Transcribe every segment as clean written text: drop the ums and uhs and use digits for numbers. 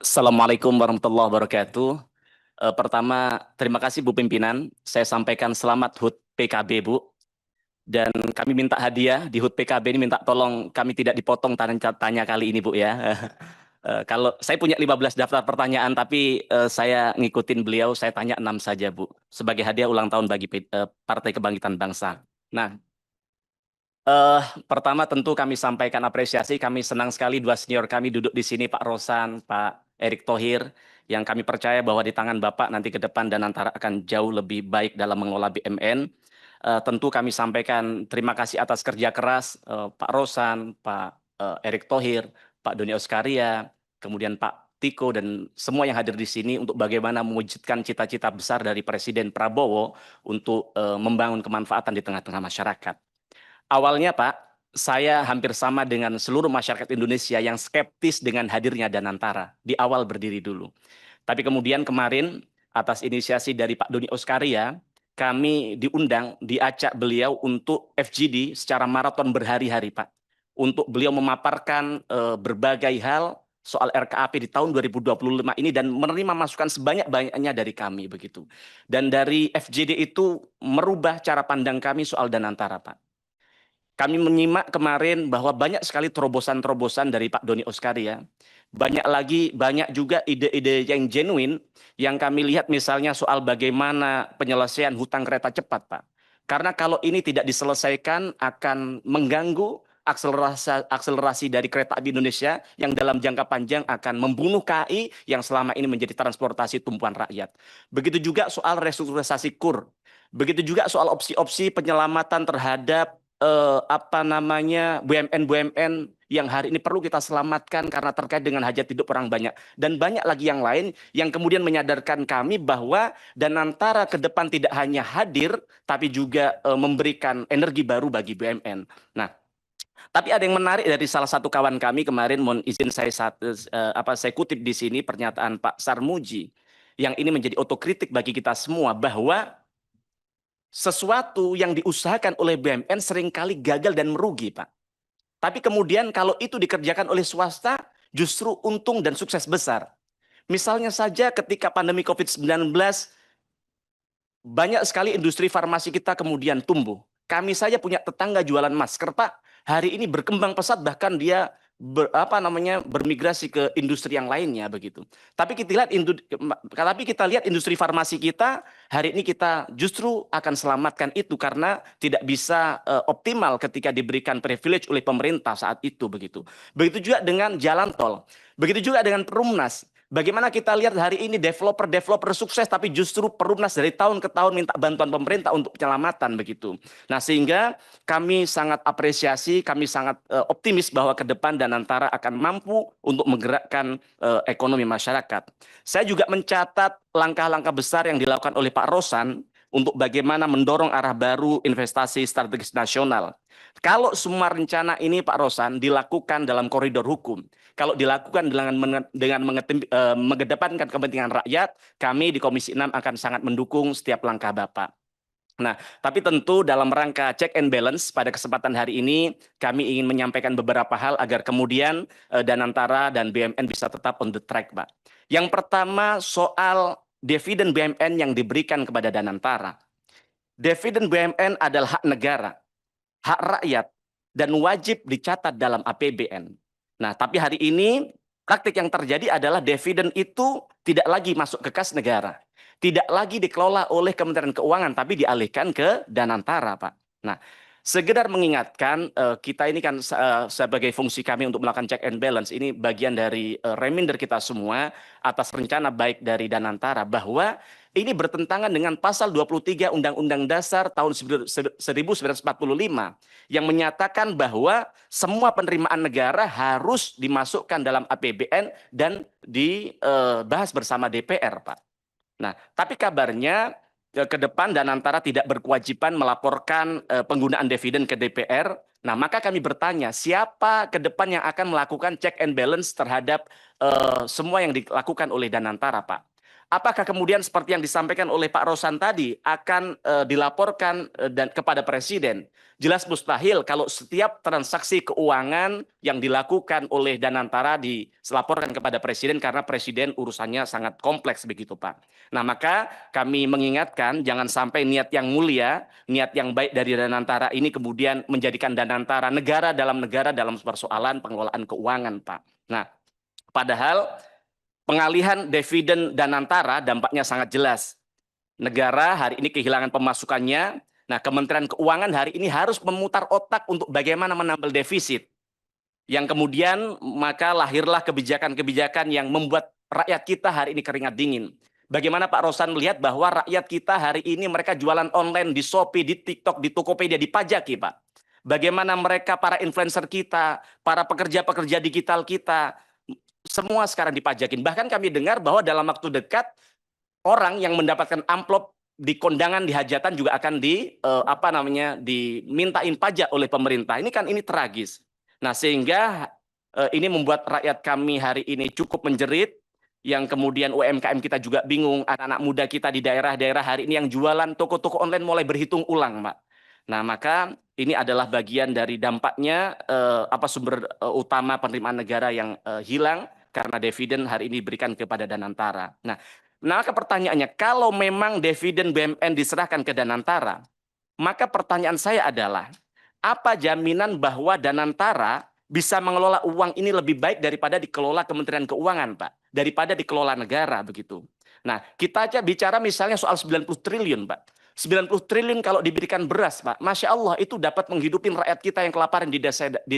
Assalamualaikum warahmatullahi wabarakatuh. Pertama, terima kasih Bu Pimpinan. Saya sampaikan selamat HUT PKB, Bu. Dan kami minta hadiah di HUT PKB ini, minta tolong kami tidak dipotong tanya kali ini, Bu ya. Kalau saya punya 15 daftar pertanyaan, tapi saya ngikutin beliau, saya tanya 6 saja, Bu. Sebagai hadiah ulang tahun bagi Partai Kebangkitan Bangsa. Nah, pertama tentu kami sampaikan apresiasi, kami senang sekali dua senior kami duduk di sini, Pak Rosan, Pak Erick Thohir, yang kami percaya bahwa di tangan Bapak nanti ke depan dan antara akan jauh lebih baik dalam mengelola BUMN. Tentu kami sampaikan terima kasih atas kerja keras Pak Rosan, Pak Erick Thohir, Pak Doni Oskaria, kemudian Pak Tiko dan semua yang hadir di sini untuk bagaimana mewujudkan cita-cita besar dari Presiden Prabowo untuk membangun kemanfaatan di tengah-tengah masyarakat. Awalnya Pak, saya hampir sama dengan seluruh masyarakat Indonesia yang skeptis dengan hadirnya Danantara di awal berdiri dulu. Tapi kemudian kemarin atas inisiasi dari Pak Doni Oskaria, kami diundang, diajak beliau untuk FGD secara maraton berhari-hari Pak. Untuk beliau memaparkan berbagai hal soal RKAP di tahun 2025 ini dan menerima masukan sebanyak-banyaknya dari kami begitu. Dan dari FGD itu merubah cara pandang kami soal Danantara Pak. Kami menyimak kemarin bahwa banyak sekali terobosan-terobosan dari Pak Doni Oskaria. Banyak juga ide-ide yang genuine yang kami lihat misalnya soal bagaimana penyelesaian hutang kereta cepat, Pak. Karena kalau ini tidak diselesaikan akan mengganggu akselerasi dari kereta api Indonesia yang dalam jangka panjang akan membunuh KAI yang selama ini menjadi transportasi tumpuan rakyat. Begitu juga soal restrukturisasi KUR. Begitu juga soal opsi-opsi penyelamatan terhadap BUMN-BUMN yang hari ini perlu kita selamatkan karena terkait dengan hajat hidup orang banyak dan banyak lagi yang lain yang kemudian menyadarkan kami bahwa Danantara ke depan tidak hanya hadir tapi juga memberikan energi baru bagi BUMN. Nah, tapi ada yang menarik dari salah satu kawan kami kemarin, mohon izin saya kutip di sini pernyataan Pak Sarmuji yang ini menjadi otokritik bagi kita semua bahwa sesuatu yang diusahakan oleh BUMN seringkali gagal dan merugi, Pak. Tapi kemudian kalau itu dikerjakan oleh swasta, justru untung dan sukses besar. Misalnya saja ketika pandemi COVID-19, banyak sekali industri farmasi kita kemudian tumbuh. Kami saja punya tetangga jualan masker, Pak. Hari ini berkembang pesat, bahkan dia bermigrasi ke industri yang lainnya begitu. Tapi kita lihat industri farmasi kita hari ini kita justru akan selamatkan itu karena tidak bisa optimal ketika diberikan privilege oleh pemerintah saat itu begitu. Begitu juga dengan jalan tol. Begitu juga dengan Perumnas. Bagaimana kita lihat hari ini developer sukses tapi justru Perumnas dari tahun ke tahun minta bantuan pemerintah untuk penyelamatan begitu. Nah, sehingga kami sangat apresiasi, kami sangat optimis bahwa ke depan Danantara akan mampu untuk menggerakkan ekonomi masyarakat. Saya juga mencatat langkah-langkah besar yang dilakukan oleh Pak Rosan untuk bagaimana mendorong arah baru investasi strategis nasional. Kalau semua rencana ini Pak Rosan dilakukan dalam koridor hukum, kalau dilakukan dengan mengedepankan kepentingan rakyat, kami di Komisi 6 akan sangat mendukung setiap langkah Bapak. Nah, tapi tentu dalam rangka check and balance pada kesempatan hari ini kami ingin menyampaikan beberapa hal agar kemudian Danantara dan BUMN bisa tetap on the track, Pak. Yang pertama soal dividen BUMN yang diberikan kepada Danantara. Dividen BUMN adalah hak negara, hak rakyat, dan wajib dicatat dalam APBN. Nah, tapi hari ini praktik yang terjadi adalah dividen itu tidak lagi masuk ke kas negara. Tidak lagi dikelola oleh Kementerian Keuangan, tapi dialihkan ke Danantara, Pak. Nah, sekedar mengingatkan, kita ini kan sebagai fungsi kami untuk melakukan check and balance, ini bagian dari reminder kita semua atas rencana baik dari Danantara, bahwa ini bertentangan dengan pasal 23 Undang-Undang Dasar tahun 1945 yang menyatakan bahwa semua penerimaan negara harus dimasukkan dalam APBN dan dibahas bersama DPR, Pak. Nah, tapi kabarnya ke depan Danantara tidak berkewajiban melaporkan penggunaan dividen ke DPR. Nah, maka kami bertanya, siapa ke depan yang akan melakukan check and balance terhadap semua yang dilakukan oleh Danantara, Pak? apakah kemudian seperti yang disampaikan oleh Pak Rosan tadi akan dilaporkan dan kepada Presiden? Jelas mustahil kalau setiap transaksi keuangan yang dilakukan oleh Danantara dilaporkan kepada Presiden karena Presiden urusannya sangat kompleks begitu Pak. Nah maka kami mengingatkan jangan sampai niat yang mulia, niat yang baik dari Danantara ini kemudian menjadikan Danantara negara dalam persoalan pengelolaan keuangan Pak. Nah padahal pengalihan dividen Danantara dampaknya sangat jelas. Negara hari ini kehilangan pemasukannya. Nah, Kementerian Keuangan hari ini harus memutar otak untuk bagaimana menambal defisit. Yang kemudian maka lahirlah kebijakan-kebijakan yang membuat rakyat kita hari ini keringat dingin. Bagaimana Pak Rosan melihat bahwa rakyat kita hari ini mereka jualan online di Shopee, di TikTok, di Tokopedia dipajaki Pak. Bagaimana mereka para influencer kita, para pekerja-pekerja digital kita, semua sekarang dipajakin. Bahkan kami dengar bahwa dalam waktu dekat orang yang mendapatkan amplop di kondangan, di hajatan juga akan dimintain pajak oleh pemerintah. Ini tragis. Nah, sehingga ini membuat rakyat kami hari ini cukup menjerit, yang kemudian UMKM kita juga bingung, anak-anak muda kita di daerah-daerah hari ini yang jualan toko-toko online mulai berhitung ulang, Pak. Nah, maka ini adalah bagian dari dampaknya sumber utama penerimaan negara yang hilang karena dividen hari ini diberikan kepada Danantara. Nah, maka pertanyaannya, kalau memang dividen BUMN diserahkan ke Danantara, maka pertanyaan saya adalah, apa jaminan bahwa Danantara bisa mengelola uang ini lebih baik daripada dikelola Kementerian Keuangan, Pak? Daripada dikelola negara, begitu. Nah, kita aja bicara misalnya soal 90 triliun, Pak. 90 triliun kalau diberikan beras, Pak. Masya Allah, itu dapat menghidupi rakyat kita yang kelaparan di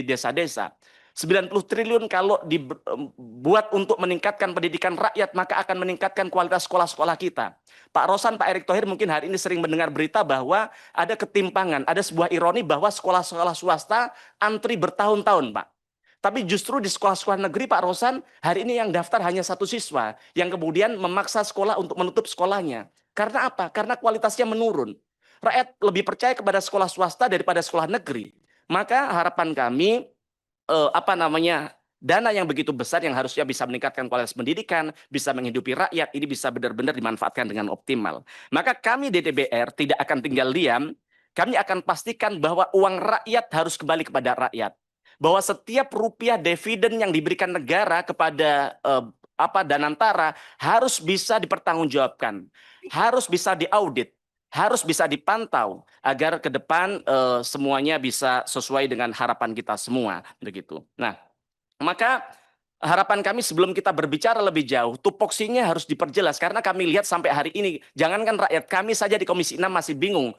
desa-desa. 90 triliun kalau dibuat untuk meningkatkan pendidikan rakyat, maka akan meningkatkan kualitas sekolah-sekolah kita. Pak Rosan, Pak Erick Thohir mungkin hari ini sering mendengar berita bahwa ada ketimpangan, ada sebuah ironi bahwa sekolah-sekolah swasta antri bertahun-tahun, Pak. Tapi justru di sekolah-sekolah negeri, Pak Rosan, hari ini yang daftar hanya 1 siswa, yang kemudian memaksa sekolah untuk menutup sekolahnya. Karena apa? Karena kualitasnya menurun. Rakyat lebih percaya kepada sekolah swasta daripada sekolah negeri. Maka harapan kami, dana yang begitu besar yang harusnya bisa meningkatkan kualitas pendidikan, bisa menghidupi rakyat, ini bisa benar-benar dimanfaatkan dengan optimal. Maka kami di DPR tidak akan tinggal diam, kami akan pastikan bahwa uang rakyat harus kembali kepada rakyat. Bahwa setiap rupiah dividen yang diberikan negara kepada Danantara harus bisa dipertanggungjawabkan, harus bisa diaudit, harus bisa dipantau agar ke depan semuanya bisa sesuai dengan harapan kita semua, begitu. Nah, maka harapan kami sebelum kita berbicara lebih jauh, tupoksinya harus diperjelas karena kami lihat sampai hari ini, jangankan rakyat, kami saja di Komisi 6 masih bingung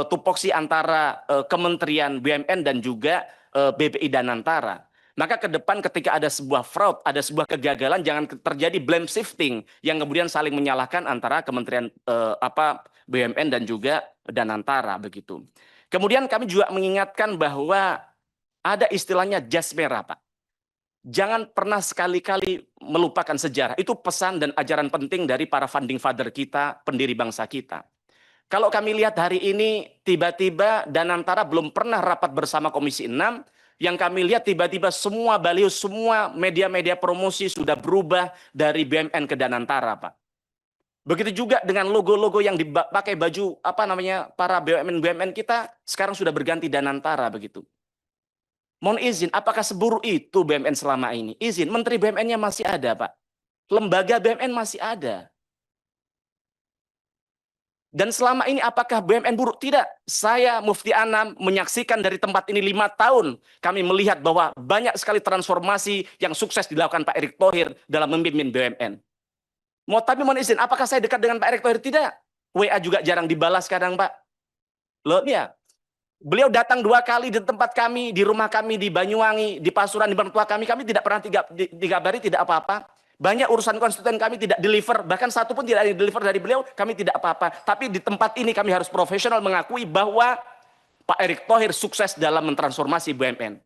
tupoksi antara Kementerian BUMN dan juga BPI Danantara. Maka ke depan ketika ada sebuah fraud, ada sebuah kegagalan, jangan terjadi blame shifting yang kemudian saling menyalahkan antara Kementerian BUMN dan juga Danantara, begitu. Kemudian kami juga mengingatkan bahwa ada istilahnya jas merah, Pak. Jangan pernah sekali-kali melupakan sejarah. Itu pesan dan ajaran penting dari para founding father kita, pendiri bangsa kita. Kalau kami lihat hari ini, tiba-tiba Danantara belum pernah rapat bersama Komisi 6, yang kami lihat tiba-tiba semua baliho, semua media-media promosi sudah berubah dari BUMN ke Danantara, Pak. Begitu juga dengan logo-logo yang dipakai baju para BUMN kita sekarang sudah berganti Danantara, begitu. Mohon izin, apakah seburuk itu BUMN selama ini? Izin, Menteri BUMN-nya masih ada, Pak. Lembaga BUMN masih ada. Dan selama ini apakah BUMN buruk? Tidak. Saya Mufti Anam menyaksikan dari tempat ini 5 tahun. Kami melihat bahwa banyak sekali transformasi yang sukses dilakukan Pak Erick Thohir dalam memimpin BUMN. Tapi mohon izin, apakah saya dekat dengan Pak Erick Thohir? Tidak. WA juga jarang dibalas kadang, Pak. Loh, ya. Beliau datang 2 kali di tempat kami, di rumah kami, di Banyuwangi, di Pasuruan, di mertua kami tidak pernah digabari, tidak apa-apa. Banyak urusan konstituen kami tidak deliver, bahkan satu pun tidak deliver dari beliau, kami tidak apa-apa. Tapi di tempat ini kami harus profesional mengakui bahwa Pak Erick Thohir sukses dalam mentransformasi BUMN.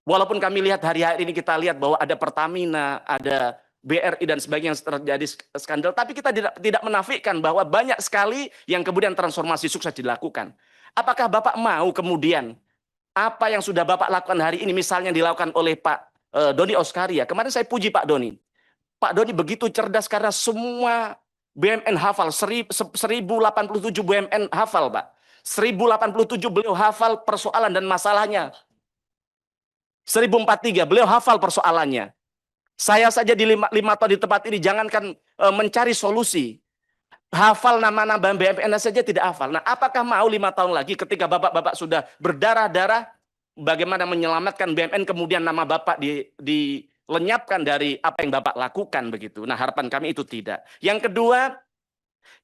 Walaupun kami lihat hari-hari ini kita lihat bahwa ada Pertamina, ada BRI dan sebagainya yang terjadi skandal, tapi kita tidak menafikan bahwa banyak sekali yang kemudian transformasi sukses dilakukan. Apakah Bapak mau kemudian apa yang sudah Bapak lakukan hari ini, misalnya dilakukan oleh Pak Doni Oskaria. Kemarin saya puji Pak Doni. Pak Doni begitu cerdas karena semua BUMN hafal 1087 BUMN hafal, Pak. 1087 beliau hafal persoalan dan masalahnya. 1043 beliau hafal persoalannya. Saya saja di lima tahun di tempat ini jangankan mencari solusi, hafal nama-nama BUMN saja tidak hafal. Nah, apakah mau 5 tahun lagi ketika bapak-bapak sudah berdarah-darah, bagaimana menyelamatkan BUMN, kemudian nama bapak dilenyapkan dari apa yang bapak lakukan begitu? Nah, harapan kami itu tidak. Yang kedua,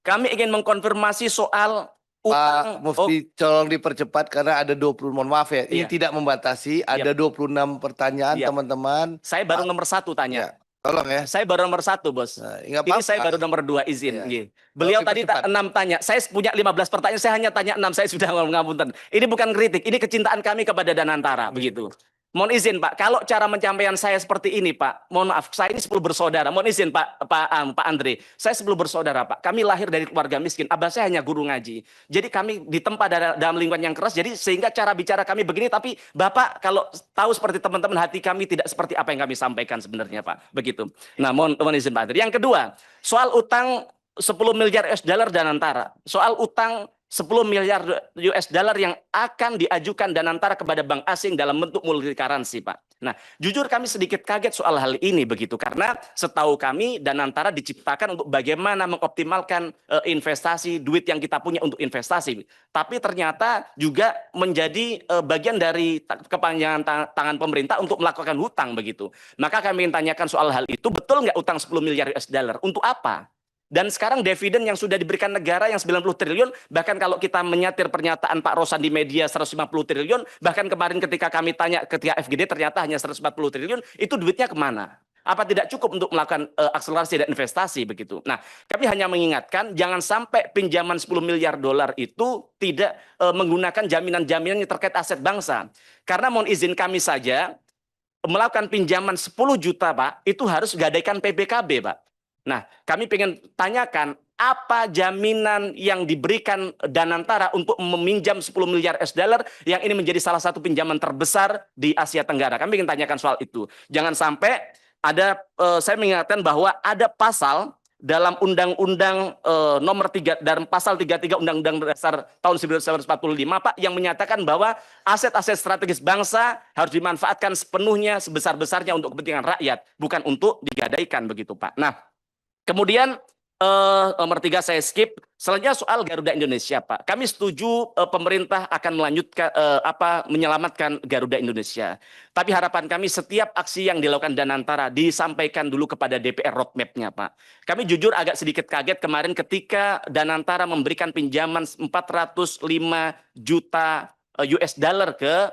kami ingin mengkonfirmasi soal Pak Mufti, tolong dipercepat karena ada 20, mohon maaf ya, ini Iya. tidak membatasi, ada 26 pertanyaan teman-teman. Saya baru nomor 1 tanya. Ya, tolong ya. Saya baru nomor 1, Bos. Nah, ini saya baru nomor 2, izin. Iya. Beliau tadi 6 tanya, saya punya 15 pertanyaan, saya hanya tanya 6, saya sudah ngapunten. Ini bukan kritik, ini kecintaan kami kepada Danantara, begitu. Mohon izin Pak, kalau cara penyampaian saya seperti ini Pak, mohon maaf, saya ini 10 bersaudara. Mohon izin Pak Andre, saya 10 bersaudara Pak. Kami lahir dari keluarga miskin, abah saya hanya guru ngaji. Jadi kami ditempa dalam lingkungan yang keras, jadi sehingga cara bicara kami begini, tapi Bapak kalau tahu seperti teman-teman, hati kami tidak seperti apa yang kami sampaikan sebenarnya Pak. Begitu. Nah, mohon izin Pak Andre. Yang kedua, soal utang 10 miliar US dollar Danantara. Soal utang 10 miliar US dollar yang akan diajukan Danantara kepada bank asing dalam bentuk multi currency, Pak. Nah, jujur kami sedikit kaget soal hal ini begitu, karena setahu kami Danantara diciptakan untuk bagaimana mengoptimalkan investasi, duit yang kita punya untuk investasi. Tapi ternyata juga menjadi bagian dari kepanjangan tangan pemerintah untuk melakukan hutang begitu. Maka kami ingin tanyakan soal hal itu, betul nggak utang 10 miliar US dollar? Untuk apa? Dan sekarang dividen yang sudah diberikan negara yang 90 triliun, bahkan kalau kita menyatir pernyataan Pak Rosan di media 150 triliun, bahkan kemarin ketika kami tanya ketika FGD ternyata hanya 140 triliun, itu duitnya kemana? Apa tidak cukup untuk melakukan akselerasi dan investasi begitu? Nah, kami hanya mengingatkan jangan sampai pinjaman 10 miliar dolar itu tidak menggunakan jaminan-jaminan yang terkait aset bangsa. Karena mohon izin kami saja melakukan pinjaman 10 juta Pak, itu harus gadaikan PBKB Pak. Nah, kami ingin tanyakan apa jaminan yang diberikan Danantara untuk meminjam 10 miliar US dollar yang ini menjadi salah satu pinjaman terbesar di Asia Tenggara. Kami ingin tanyakan soal itu. Jangan sampai ada, saya mengingatkan bahwa ada pasal dalam Undang-Undang nomor 3 dan pasal 33 Undang-Undang Dasar tahun 1945 Pak, yang menyatakan bahwa aset-aset strategis bangsa harus dimanfaatkan sepenuhnya sebesar-besarnya untuk kepentingan rakyat, bukan untuk digadaikan begitu Pak. Nah, kemudian nomor 3 saya skip. Selanjutnya soal Garuda Indonesia, Pak. Kami setuju pemerintah akan melanjutkan menyelamatkan Garuda Indonesia. Tapi harapan kami setiap aksi yang dilakukan Danantara disampaikan dulu kepada DPR roadmap-nya, Pak. Kami jujur agak sedikit kaget kemarin ketika Danantara memberikan pinjaman 405 juta US dollar ke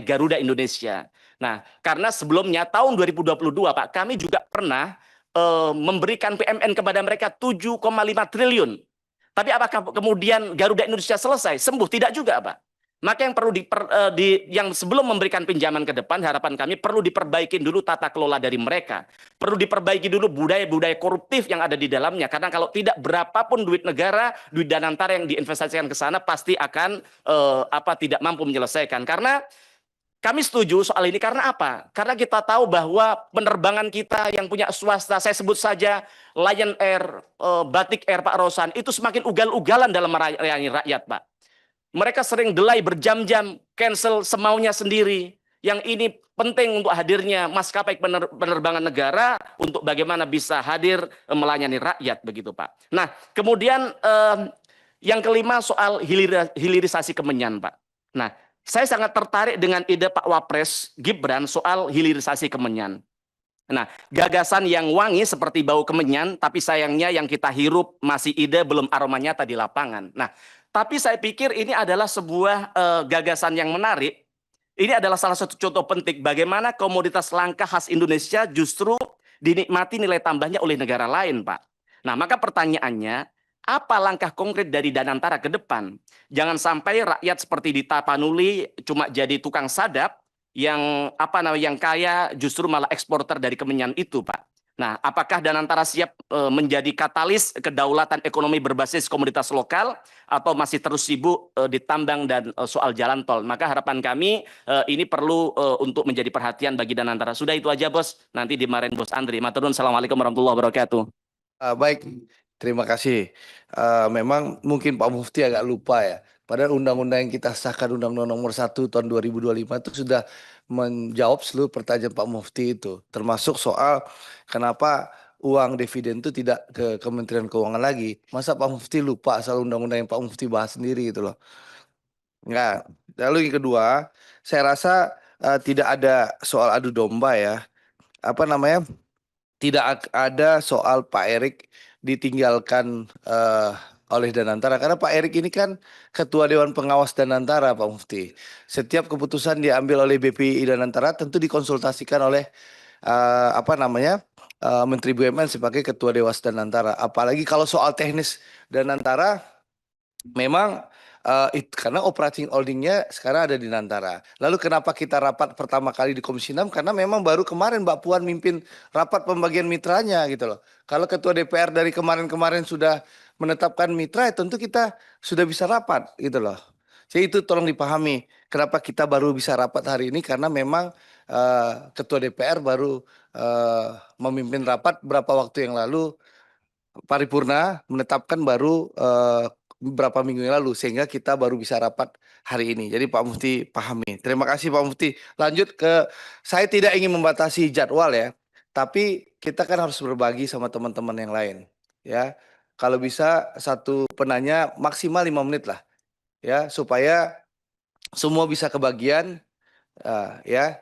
Garuda Indonesia. Nah, karena sebelumnya tahun 2022, Pak, kami juga pernah memberikan PMN kepada mereka 7,5 triliun. Tapi apakah kemudian Garuda Indonesia selesai? Sembuh? Tidak juga, Pak. Maka yang perlu yang sebelum memberikan pinjaman ke depan, harapan kami perlu diperbaiki dulu tata kelola dari mereka. Perlu diperbaiki dulu budaya-budaya koruptif yang ada di dalamnya. Karena kalau tidak, berapapun duit negara, duit Danantara yang diinvestasikan ke sana pasti akan tidak mampu menyelesaikan. Karena kami setuju soal ini karena apa? Karena kita tahu bahwa penerbangan kita yang punya swasta, saya sebut saja Lion Air, Batik Air Pak Rosan, itu semakin ugal-ugalan dalam melayani rakyat Pak. Mereka sering delay berjam-jam, cancel semaunya sendiri. Yang ini penting untuk hadirnya maskapai penerbangan negara untuk bagaimana bisa hadir melayani rakyat begitu Pak. Nah, kemudian yang kelima soal hilirisasi Kemenyan Pak. Nah, saya sangat tertarik dengan ide Pak Wapres Gibran soal hilirisasi Kemenyan. Nah, gagasan yang wangi seperti bau kemenyan, tapi sayangnya yang kita hirup masih ide, belum aroma nyata di lapangan. Nah, tapi saya pikir ini adalah sebuah gagasan yang menarik. Ini adalah salah satu contoh penting bagaimana komoditas langka khas Indonesia justru dinikmati nilai tambahnya oleh negara lain, Pak. Nah, maka pertanyaannya, apa langkah konkret dari Danantara ke depan? Jangan sampai rakyat seperti di Tapanuli cuma jadi tukang sadap yang yang kaya justru malah eksporter dari Kemenyan itu, Pak. Nah, apakah Danantara siap menjadi katalis kedaulatan ekonomi berbasis komoditas lokal atau masih terus sibuk di tambang dan soal jalan tol? Maka harapan kami ini perlu untuk menjadi perhatian bagi Danantara. Sudah itu aja, Bos. Nanti dimarahin Bos Andri. Matur nuwun. Assalamualaikum warahmatullahi wabarakatuh. Baik. Terima kasih. Memang mungkin Pak Mufti agak lupa ya. Padahal undang-undang yang kita sahkan Undang-Undang Nomor 1 Tahun 2025 itu sudah menjawab seluruh pertanyaan Pak Mufti itu. Termasuk soal kenapa uang dividen itu tidak ke Kementerian Keuangan lagi. Masa Pak Mufti lupa asal undang-undang yang Pak Mufti bahas sendiri gitu loh. Enggak. Lalu yang kedua, saya rasa tidak ada soal adu domba ya. Apa namanya? Ada soal Pak Erik ditinggalkan oleh Danantara karena Pak Erik ini kan Ketua Dewan Pengawas Danantara Pak Mufti. Setiap keputusan diambil oleh BPI Danantara tentu dikonsultasikan oleh apa namanya Menteri BUMN sebagai Ketua Dewas Danantara. Apalagi kalau soal teknis Danantara memang karena operating holdingnya sekarang ada di Nantara. Lalu kenapa kita rapat pertama kali di Komisi 6? Karena memang baru kemarin Mbak Puan mimpin rapat pembagian mitranya gitu loh. Kalau Ketua DPR dari kemarin-kemarin sudah menetapkan mitra, ya tentu kita sudah bisa rapat gitu loh. Jadi itu tolong dipahami. Kenapa kita baru bisa rapat hari ini? Karena memang Ketua DPR baru memimpin rapat beberapa waktu yang lalu paripurna menetapkan baru beberapa minggu yang lalu sehingga kita baru bisa rapat hari ini. Jadi Pak Mufti pahami. Terima kasih Pak Mufti. Lanjut ke saya tidak ingin membatasi jadwal ya, tapi kita kan harus berbagi sama teman-teman yang lain ya. Kalau bisa satu penanya maksimal 5 menit lah ya supaya semua bisa kebagian ya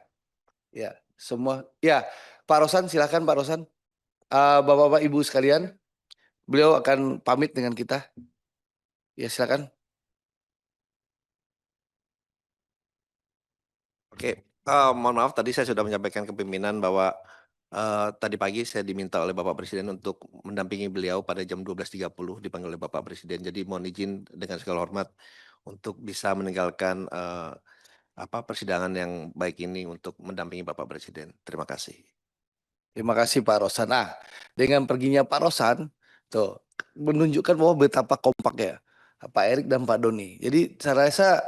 ya semua ya. Pak Rosan silakan Pak Rosan. Bapak-bapak Ibu sekalian, beliau akan pamit dengan kita. Ya, silakan. Oke, mohon maaf tadi saya sudah menyampaikan ke pimpinan bahwa tadi pagi saya diminta oleh Bapak Presiden untuk mendampingi beliau pada jam 12.30 dipanggil oleh Bapak Presiden. Jadi mohon izin dengan segala hormat untuk bisa meninggalkan persidangan yang baik ini untuk mendampingi Bapak Presiden. Terima kasih. Terima kasih Pak Rosan. Dengan perginya Pak Rosan, tuh menunjukkan bahwa betapa kompaknya Pak Erik dan Pak Doni. Jadi saya rasa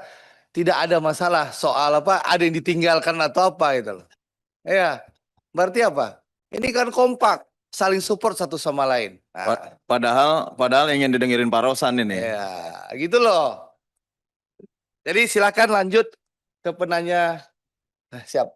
tidak ada masalah soal apa ada yang ditinggalkan atau apa itu loh. Ya, berarti apa? Ini kan kompak, saling support satu sama lain. Padahal ingin didengerin Pak Rosan ini. Ya, gitu loh. Jadi silakan lanjut ke penanya. Siap.